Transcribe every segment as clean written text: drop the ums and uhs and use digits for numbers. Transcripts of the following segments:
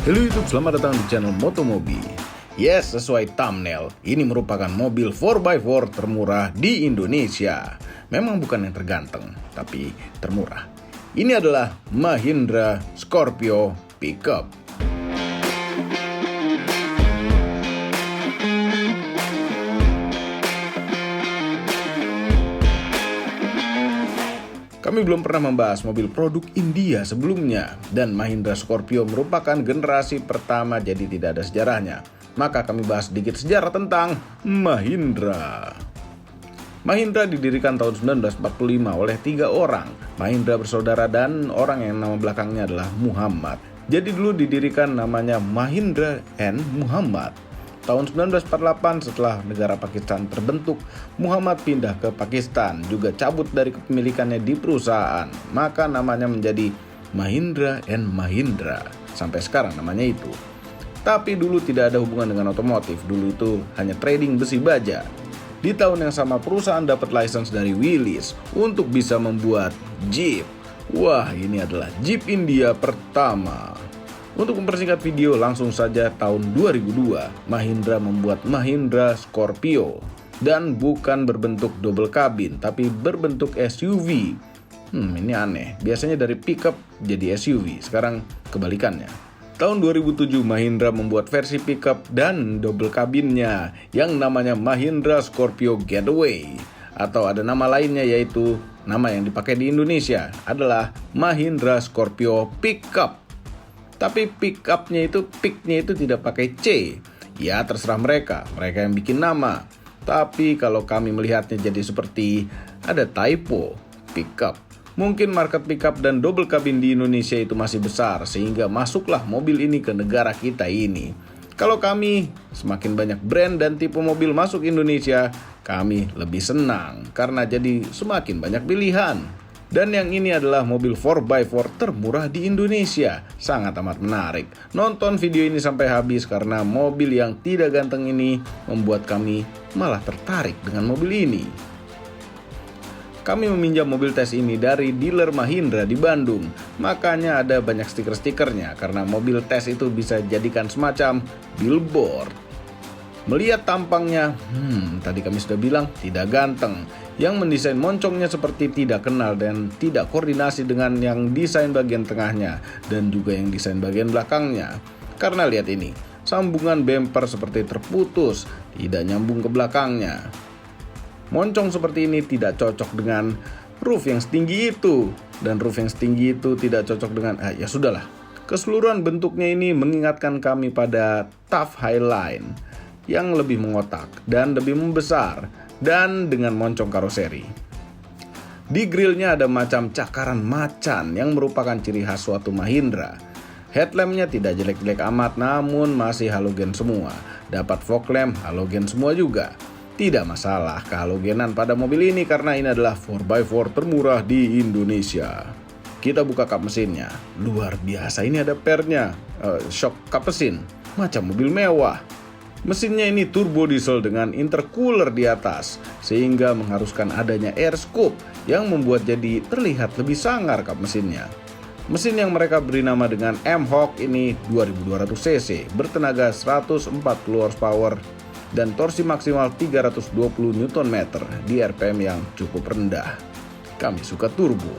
Halo YouTube, selamat datang di channel Motomobi. Yes, sesuai thumbnail, ini merupakan mobil 4x4 termurah di Indonesia. Memang bukan yang terganteng, tapi termurah. Ini adalah Mahindra Scorpio Pickup. Kami belum pernah membahas mobil produk India sebelumnya, dan Mahindra Scorpio merupakan generasi pertama, jadi tidak ada sejarahnya. Maka kami bahas sedikit sejarah tentang Mahindra. Mahindra didirikan tahun 1945 oleh 3 orang. Mahindra bersaudara dan orang yang nama belakangnya adalah Muhammad. Jadi dulu didirikan namanya Mahindra and Muhammad. Tahun 1948 setelah negara Pakistan terbentuk, Muhammad pindah ke Pakistan, juga cabut dari kepemilikannya di perusahaan. Maka namanya menjadi Mahindra and Mahindra. Sampai sekarang namanya itu. Tapi dulu tidak ada hubungan dengan otomotif, dulu itu hanya trading besi baja. Di tahun yang sama perusahaan dapat license dari Willys untuk bisa membuat Jeep. Wah, ini adalah Jeep India pertama. Untuk mempersingkat video, langsung saja tahun 2002, Mahindra membuat Mahindra Scorpio. Dan bukan berbentuk double cabin, tapi berbentuk SUV. Ini aneh, biasanya dari pickup jadi SUV, sekarang kebalikannya. Tahun 2007, Mahindra membuat versi pickup dan double cabinnya, yang namanya Mahindra Scorpio Getaway. Atau ada nama lainnya, yaitu nama yang dipakai di Indonesia adalah Mahindra Scorpio Pickup. Tapi pickupnya itu, picknya itu tidak pakai C. Ya terserah mereka yang bikin nama. Tapi kalau kami melihatnya jadi seperti ada typo, pickup. Mungkin market pickup dan double cabin di Indonesia itu masih besar, sehingga masuklah mobil ini ke negara kita ini. Kalau kami semakin banyak brand dan tipe mobil masuk Indonesia, kami lebih senang karena jadi semakin banyak pilihan. Dan yang ini adalah mobil 4x4 termurah di Indonesia. Sangat amat menarik. Nonton video ini sampai habis karena mobil yang tidak ganteng ini membuat kami malah tertarik dengan mobil ini. Kami meminjam mobil tes ini dari dealer Mahindra di Bandung. Makanya ada banyak stiker-stikernya karena mobil tes itu bisa dijadikan semacam billboard. Melihat tampangnya, tadi kami sudah bilang tidak ganteng. Yang mendesain moncongnya seperti tidak kenal dan tidak koordinasi dengan yang desain bagian tengahnya dan juga yang desain bagian belakangnya. Karena lihat ini, sambungan bumper seperti terputus, tidak nyambung ke belakangnya. Moncong seperti ini tidak cocok dengan roof yang setinggi itu, dan roof yang setinggi itu tidak cocok dengan ya sudahlah. Keseluruhan bentuknya ini mengingatkan kami pada Tough Highline yang lebih mengotak dan lebih membesar dan dengan moncong karoseri. Di grillnya ada macam cakaran macan yang merupakan ciri khas suatu Mahindra. Headlampnya tidak jelek-jelek amat, namun masih halogen semua. Dapat fog lamp halogen semua juga. Tidak masalah kehalogenan pada mobil ini karena ini adalah 4x4 termurah di Indonesia. Kita buka kap mesinnya. Luar biasa, ini ada pernya, shock kap mesin, macam mobil mewah. Mesinnya ini turbo diesel dengan intercooler di atas, sehingga mengharuskan adanya air scoop yang membuat jadi terlihat lebih sangar kap mesinnya. Mesin yang mereka beri nama dengan M-Hawk ini 2200 cc, bertenaga 140 horsepower dan torsi maksimal 320 Nm di RPM yang cukup rendah. Kami suka turbo.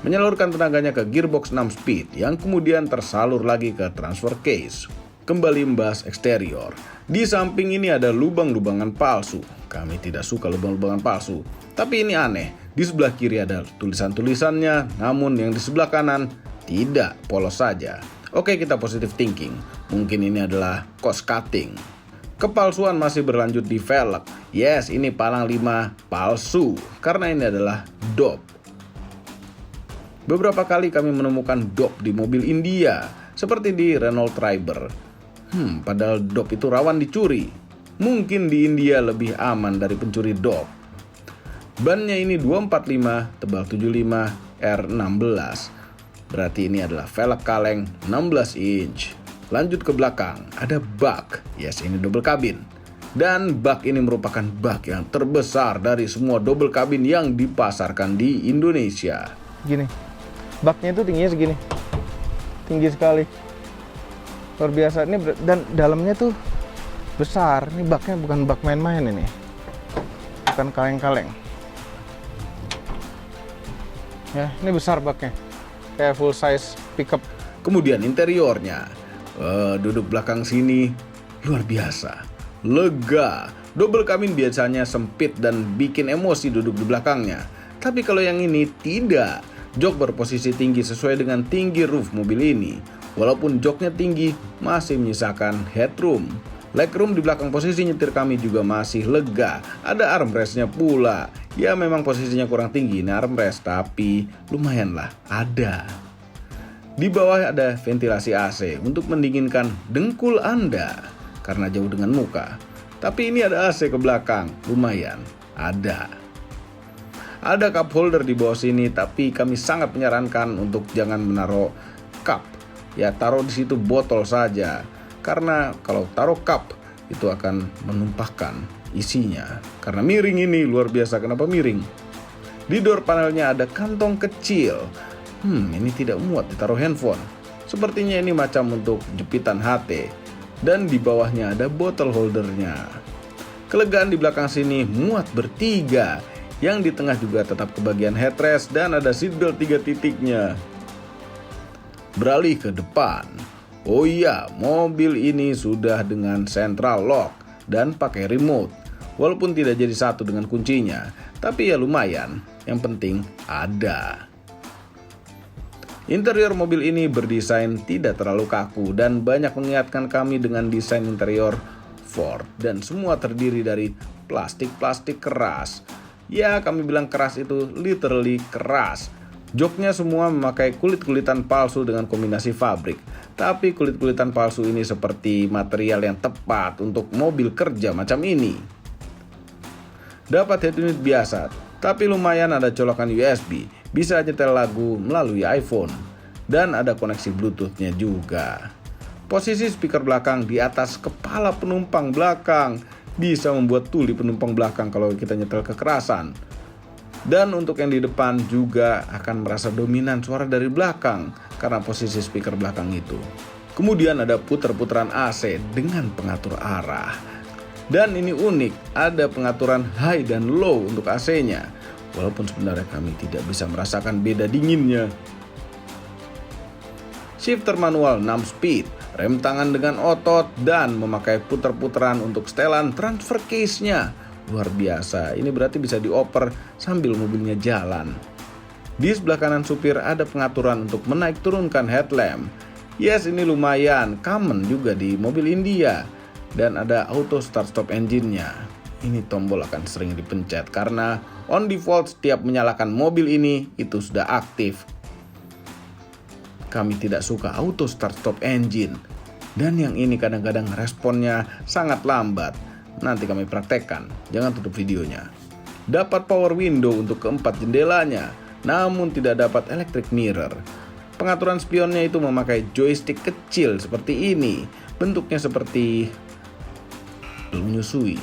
Menyalurkan tenaganya ke gearbox 6 speed yang kemudian tersalur lagi ke transfer case. Kembali membahas eksterior. Di samping ini ada lubang-lubangan palsu. Kami tidak suka lubang-lubangan palsu. Tapi ini aneh. Di sebelah kiri ada tulisan-tulisannya, namun yang di sebelah kanan tidak, polos saja. Oke, kita positive thinking. Mungkin ini adalah cost cutting. Kepalsuan masih berlanjut di velg. Yes, ini palang 5 palsu karena ini adalah dop. Beberapa kali kami menemukan dop di mobil India, seperti di Renault Triber. Padahal dop itu rawan dicuri. Mungkin di India lebih aman dari pencuri dop. Bannya ini 245, tebal 75, R16. Berarti ini adalah velg kaleng 16 inch. Lanjut ke belakang, ada bak. Yes, ini double cabin. Dan bak ini merupakan bak yang terbesar dari semua double cabin yang dipasarkan di Indonesia. Gini, baknya itu tingginya segini. Tinggi sekali. luar biasa. Ini dan dalamnya tuh besar. Ini baknya bukan bak main-main ini, bukan kaleng-kaleng ya. Ini besar baknya, kayak full size pickup. Kemudian interiornya, duduk belakang sini luar biasa, lega. Double kabin biasanya sempit dan bikin emosi duduk di belakangnya. Tapi kalau yang ini tidak. Jok berposisi tinggi sesuai dengan tinggi roof mobil ini. Walaupun joknya tinggi, masih menyisakan headroom. Legroom di belakang posisi nyetir kami juga masih lega. Ada armrestnya pula. Ya memang posisinya kurang tinggi ini armrest, tapi lumayan lah ada. Di bawah ada ventilasi AC untuk mendinginkan dengkul Anda karena jauh dengan muka. Tapi ini ada AC ke belakang, lumayan ada. Ada cup holder di bawah sini, tapi kami sangat menyarankan untuk jangan menaruh cup. Ya taruh di situ botol saja, karena kalau taruh cup itu akan menumpahkan isinya. Karena miring ini luar biasa. Kenapa miring? Di door panelnya ada kantong kecil. Ini tidak muat ditaruh handphone. Sepertinya ini macam untuk jepitan HT. Dan di bawahnya ada bottle holdernya. Kelegaan di belakang sini muat bertiga. Yang di tengah juga tetap kebagian headrest dan ada seatbelt 3 titiknya. Beralih ke depan. Oh iya, mobil ini sudah dengan central lock dan pakai remote. Walaupun tidak jadi satu dengan kuncinya, tapi ya lumayan. Yang penting ada. Interior mobil ini berdesain tidak terlalu kaku dan banyak mengingatkan kami dengan desain interior Ford. Dan semua terdiri dari plastik-plastik keras. Ya, kami bilang keras itu literally keras. Joknya semua memakai kulit-kulitan palsu dengan kombinasi fabrik. Tapi kulit-kulitan palsu ini seperti material yang tepat untuk mobil kerja macam ini. Dapat head unit biasa, tapi lumayan ada colokan USB. Bisa nyetel lagu melalui iPhone. Dan ada koneksi Bluetooth-nya juga. Posisi speaker belakang di atas kepala penumpang belakang. Bisa membuat tuli penumpang belakang kalau kita nyetel kekerasan. Dan untuk yang di depan juga akan merasa dominan suara dari belakang karena posisi speaker belakang itu. Kemudian ada puter-puteran AC dengan pengatur arah. Dan ini unik, ada pengaturan high dan low untuk AC-nya. Walaupun sebenarnya kami tidak bisa merasakan beda dinginnya. Shifter manual 6 speed, rem tangan dengan otot, dan memakai puter-puteran untuk setelan transfer case-nya. Luar biasa, ini berarti bisa dioper sambil mobilnya jalan. Di sebelah kanan supir ada pengaturan untuk menaik turunkan headlamp. Yes, ini lumayan, common juga di mobil India. Dan ada auto start stop engine-nya. Ini tombol akan sering dipencet karena on default setiap menyalakan mobil ini itu sudah aktif. Kami tidak suka auto start stop engine. Dan yang ini kadang-kadang responnya sangat lambat. Nanti kami praktekkan, jangan tutup videonya. Dapat power window untuk keempat jendelanya, namun tidak dapat electric mirror. Pengaturan spionnya itu memakai joystick kecil seperti ini. Bentuknya seperti menyusui.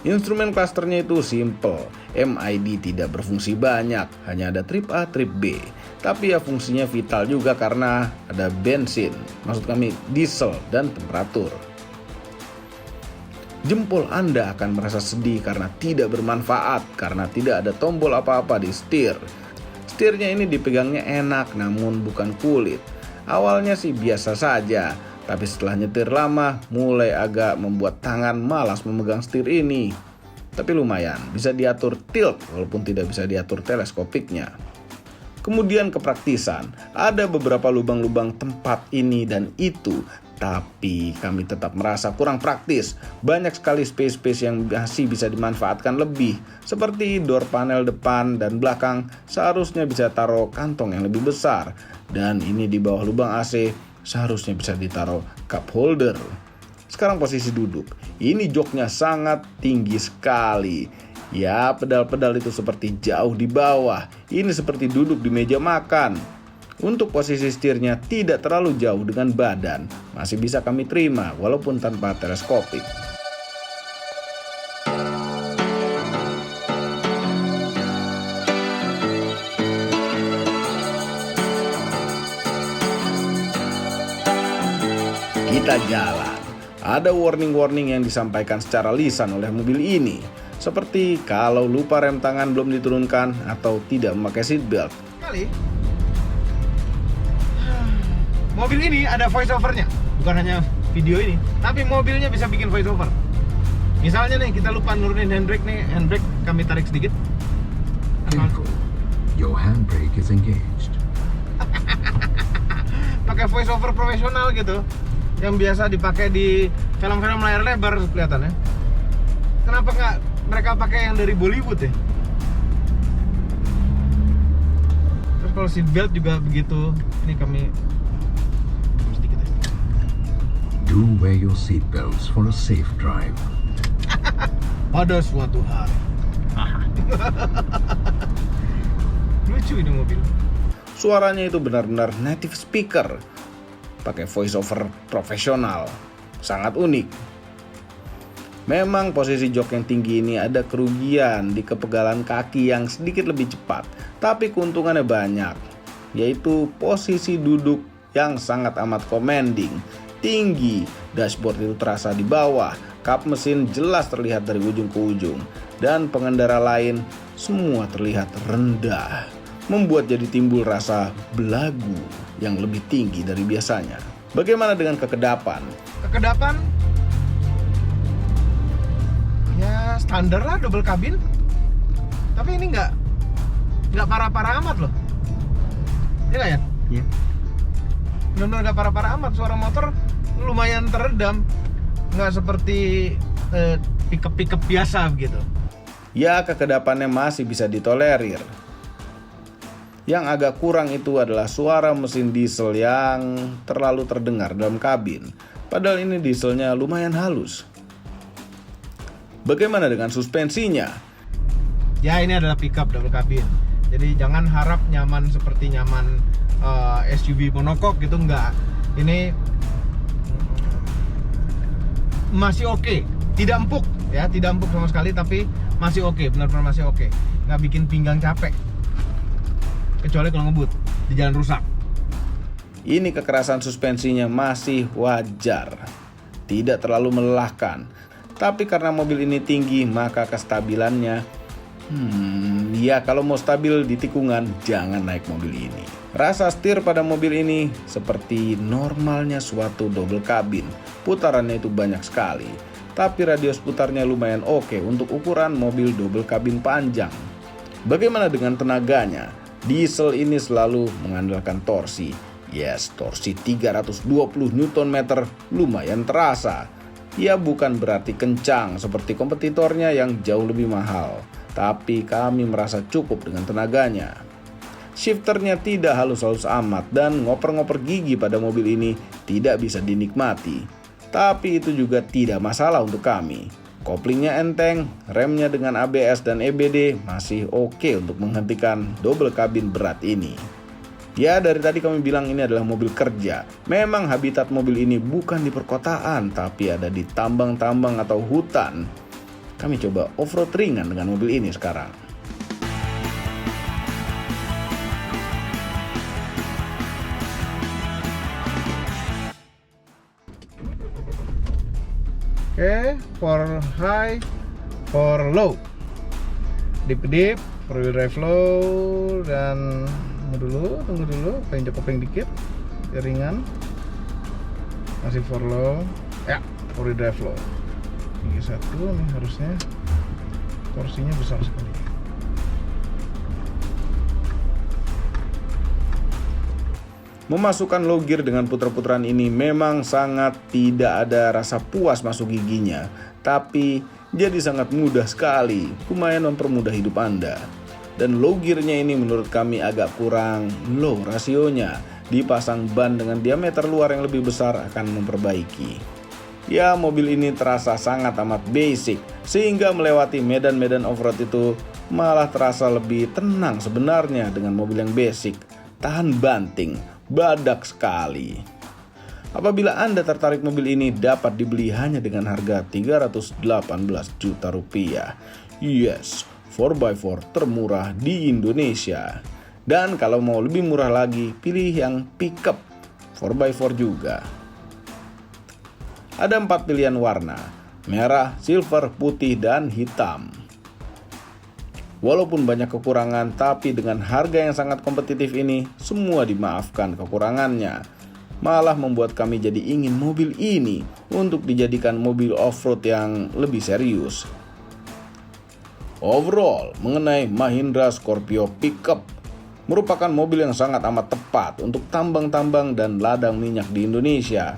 Instrumen clusternya itu simple. MID tidak berfungsi banyak, hanya ada trip A, trip B. Tapi ya fungsinya vital juga karena ada bensin, maksud kami diesel dan temperatur. Jempol Anda akan merasa sedih karena tidak bermanfaat, karena tidak ada tombol apa-apa di setir. Setirnya ini dipegangnya enak namun bukan kulit. Awalnya sih biasa saja, tapi setelah nyetir lama mulai agak membuat tangan malas memegang setir ini. Tapi lumayan, bisa diatur tilt walaupun tidak bisa diatur teleskopiknya. Kemudian kepraktisan, ada beberapa lubang-lubang tempat ini dan itu, tapi kami tetap merasa kurang praktis. Banyak sekali space-space yang masih bisa dimanfaatkan lebih, seperti door panel depan dan belakang seharusnya bisa taruh kantong yang lebih besar. Dan ini di bawah lubang AC seharusnya bisa ditaruh cup holder. Sekarang posisi duduk, ini joknya sangat tinggi sekali. Ya, pedal-pedal itu seperti jauh di bawah. Ini seperti duduk di meja makan. Untuk posisi setirnya tidak terlalu jauh dengan badan. Masih bisa kami terima walaupun tanpa teleskopik. kita jalan. Ada warning-warning yang disampaikan secara lisan oleh mobil ini, seperti kalau lupa rem tangan belum diturunkan atau tidak memakai seatbelt. Kali mobil ini ada voice overnya, bukan hanya video ini, tapi mobilnya bisa bikin voice over. Misalnya nih kita lupa nurunin handbrake nih, handbrake kami tarik sedikit. Vehicle, your handbrake is engaged. Pakai voice over profesional gitu, yang biasa dipakai di film-film layar lebar kelihatannya. Kenapa nggak mereka pakai yang dari Bollywood ya? Terus kalau seatbelt juga begitu. Ini kami sedikit ya. Do wear your seatbelts for a safe drive. Pada suatu hari. Lucu ini mobil. Suaranya itu benar-benar native speaker, pakai voice over profesional, sangat unik. Memang posisi jok yang tinggi ini ada kerugian di kepegalan kaki yang sedikit lebih cepat, tapi keuntungannya banyak, yaitu posisi duduk yang sangat amat commanding, tinggi, dashboard itu terasa di bawah, kap mesin jelas terlihat dari ujung ke ujung, dan pengendara lain semua terlihat rendah, membuat jadi timbul rasa belagu yang lebih tinggi dari biasanya. Bagaimana dengan kekedapan? Kekedapan ya standar lah, double kabin. Tapi ini nggak parah-parah amat loh. Iya nggak ya? Iya. Benar-benar nggak parah-parah amat. Suara motor lumayan teredam, nggak seperti pickup biasa begitu. Ya, kekedapannya masih bisa ditolerir. Yang agak kurang itu adalah suara mesin diesel yang terlalu terdengar dalam kabin. Padahal ini dieselnya lumayan halus. Bagaimana dengan suspensinya? Ya ini adalah pickup double kabin. Jadi jangan harap nyaman seperti nyaman SUV monokok gitu, enggak. Ini masih oke. Tidak empuk ya, tidak empuk sama sekali, tapi masih oke, benar-benar masih oke. Nggak bikin pinggang capek. Kecuali kalau ngebut di jalan rusak. Ini kekerasan suspensinya masih wajar, tidak terlalu melelahkan. Tapi karena mobil ini tinggi, maka kestabilannya ya kalau mau stabil di tikungan, jangan naik mobil ini. Rasa setir pada mobil ini seperti normalnya suatu double kabin. Putarannya itu banyak sekali, tapi radius putarnya lumayan oke untuk ukuran mobil double kabin panjang. Bagaimana dengan tenaganya? Diesel ini selalu mengandalkan torsi. Yes, torsi 320 Nm lumayan terasa. Ya bukan berarti kencang seperti kompetitornya yang jauh lebih mahal, tapi kami merasa cukup dengan tenaganya. Shifternya tidak halus-halus amat dan ngoper-ngoper gigi pada mobil ini tidak bisa dinikmati. Tapi itu juga tidak masalah untuk kami. Koplingnya enteng, remnya dengan ABS dan EBD masih oke untuk menghentikan double kabin berat ini. Ya dari tadi kami bilang ini adalah mobil kerja. Memang habitat mobil ini bukan di perkotaan, tapi ada di tambang-tambang atau hutan. Kami coba off-road ringan dengan mobil ini sekarang. Oke, for high, for low. Dip, for wheel drive low, dan tunggu dulu, pengen kopeng dikit, biar ringan. Masih for low, ya, for wheel drive low. Gigi 1 nih harusnya, torsinya besar sekali. Memasukkan low gear dengan puter-puteran ini memang sangat tidak ada rasa puas masuk giginya, tapi jadi sangat mudah sekali, lumayan mempermudah hidup Anda. Dan low gearnya ini menurut kami agak kurang low rasionya. Dipasang ban dengan diameter luar yang lebih besar akan memperbaiki. Ya mobil ini terasa sangat amat basic, sehingga melewati medan-medan off-road itu malah terasa lebih tenang sebenarnya dengan mobil yang basic. Tahan banting, badak sekali. Apabila Anda tertarik mobil ini dapat dibeli hanya dengan harga 318 juta rupiah. Yes, 4x4 termurah di Indonesia. Dan kalau mau lebih murah lagi, pilih yang pickup 4x4 juga. Ada 4 pilihan warna, merah, silver, putih, dan hitam. Walaupun banyak kekurangan, tapi dengan harga yang sangat kompetitif ini, semua dimaafkan kekurangannya. Malah membuat kami jadi ingin mobil ini untuk dijadikan mobil off-road yang lebih serius. Overall, mengenai Mahindra Scorpio Pickup, merupakan mobil yang sangat amat tepat untuk tambang-tambang dan ladang minyak di Indonesia.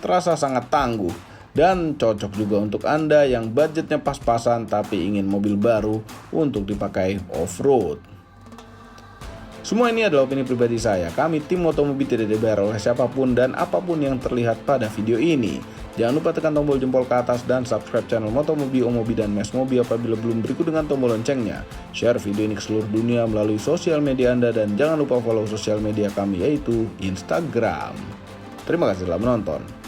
Terasa sangat tangguh dan cocok juga untuk Anda yang budgetnya pas-pasan tapi ingin mobil baru untuk dipakai off-road. Semua ini adalah opini pribadi saya. Kami tim Motomobi tidak dibayar oleh siapapun dan apapun yang terlihat pada video ini. Jangan lupa tekan tombol jempol ke atas dan subscribe channel Motomobi, Omobi, dan Mesmobi apabila belum, berikut dengan tombol loncengnya. Share video ini ke seluruh dunia melalui sosial media Anda dan jangan lupa follow sosial media kami yaitu Instagram. Terima kasih telah menonton.